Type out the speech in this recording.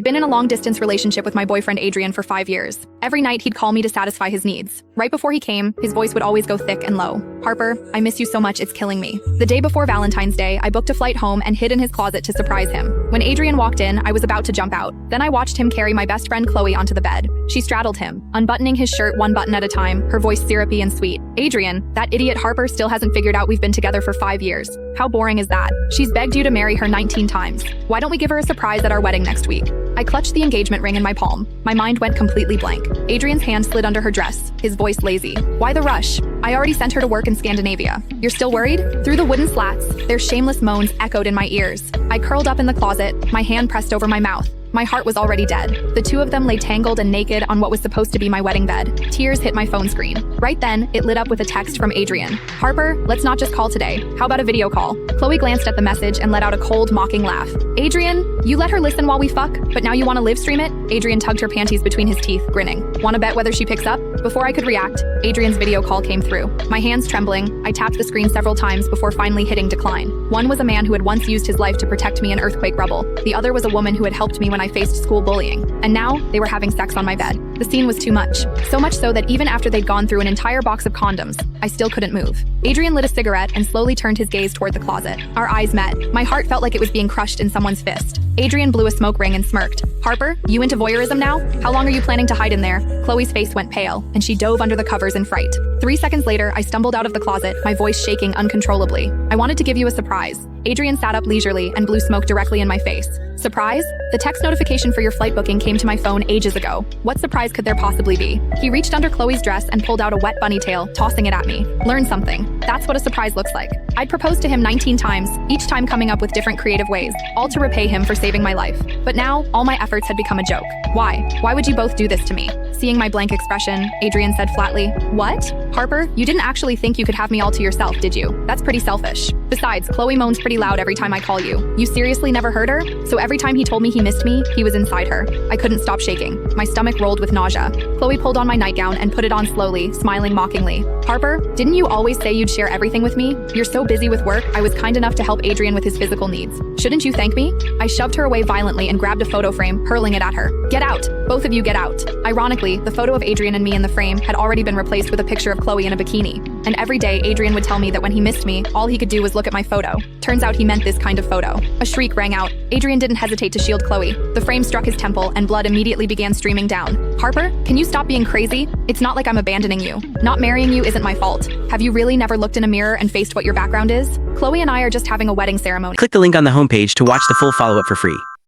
I'd been in a long-distance relationship with my boyfriend Adrian for 5 years. Every night he'd call me to satisfy his needs. Right before he came, his voice would always go thick and low. "Harper, I miss you so much, it's killing me." The day before Valentine's Day, I booked a flight home and hid in his closet to surprise him. When Adrian walked in, I was about to jump out. Then I watched him carry my best friend Chloe onto the bed. She straddled him, unbuttoning his shirt one button at a time, her voice syrupy and sweet. "Adrian, that idiot Harper still hasn't figured out we've been together for 5 years. How boring is that? She's begged you to marry her 19 times. Why don't we give her a surprise at our wedding next week?" I clutched the engagement ring in my palm. My mind went completely blank. Adrian's hand slid under her dress, his voice lazy. "Why the rush? I already sent her to work in Scandinavia. You're still worried?" Through the wooden slats, their shameless moans echoed in my ears. I curled up in the closet, my hand pressed over my mouth. My heart was already dead. The two of them lay tangled and naked on what was supposed to be my wedding bed. Tears hit my phone screen. Right then, it lit up with a text from Adrian. "Harper, let's not just call today. How about a video call?" Chloe glanced at the message and let out a cold, mocking laugh. "Adrian, you let her listen while we fuck, but now you want to live stream it?" Adrian tugged her panties between his teeth, grinning. "Want to bet whether she picks up?" Before I could react, Adrian's video call came through. My hands trembling, I tapped the screen several times before finally hitting decline. One was a man who had once used his life to protect me in earthquake rubble. The other was a woman who had helped me when I faced school bullying. And now, they were having sex on my bed. The scene was too much. So much so that even after they'd gone through an entire box of condoms, I still couldn't move. Adrian lit a cigarette and slowly turned his gaze toward the closet. Our eyes met. My heart felt like it was being crushed in someone's fist. Adrian blew a smoke ring and smirked. "Harper, you into voyeurism now? How long are you planning to hide in there?" Chloe's face went pale, and she dove under the covers in fright. 3 seconds later, I stumbled out of the closet, my voice shaking uncontrollably. "I wanted to give you a surprise." Adrian sat up leisurely and blew smoke directly in my face. "Surprise? The text notification for your flight booking came to my phone ages ago. What surprise could there possibly be?" He reached under Chloe's dress and pulled out a wet bunny tail, tossing it at me. "Learn something. That's what a surprise looks like." I'd proposed to him 19 times, each time coming up with different creative ways, all to repay him for saving my life. But now, all my efforts had become a joke. "Why? Why would you both do this to me?" Seeing my blank expression, Adrian said flatly, "What? Harper, you didn't actually think you could have me all to yourself, did you? That's pretty selfish. Besides, Chloe moans pretty loud every time I call you. You seriously never heard her? So every time he told me he missed me, he was inside her." I couldn't stop shaking. My stomach rolled with nausea. Chloe pulled on my nightgown and put it on slowly, smiling mockingly. "Harper, didn't you always say you'd share everything with me? You're so busy with work, I was kind enough to help Adrian with his physical needs. Shouldn't you thank me?" I shoved her away violently and grabbed a photo frame, hurling it at her. "Get out! Both of you get out!" Ironically, the photo of Adrian and me in the frame had already been replaced with a picture of Chloe in a bikini. And every day, Adrian would tell me that when he missed me, all he could do was look at my photo. Turns out he meant this kind of photo. A shriek rang out. Adrian didn't hesitate to shield Chloe. The frame struck his temple, and blood immediately began streaming down. "Harper, can you stop being crazy? It's not like I'm abandoning you. Not marrying you isn't my fault. Have you really never looked in a mirror and faced what your background is? Chloe and I are just having a wedding ceremony." Click the link on the homepage to watch the full follow-up for free.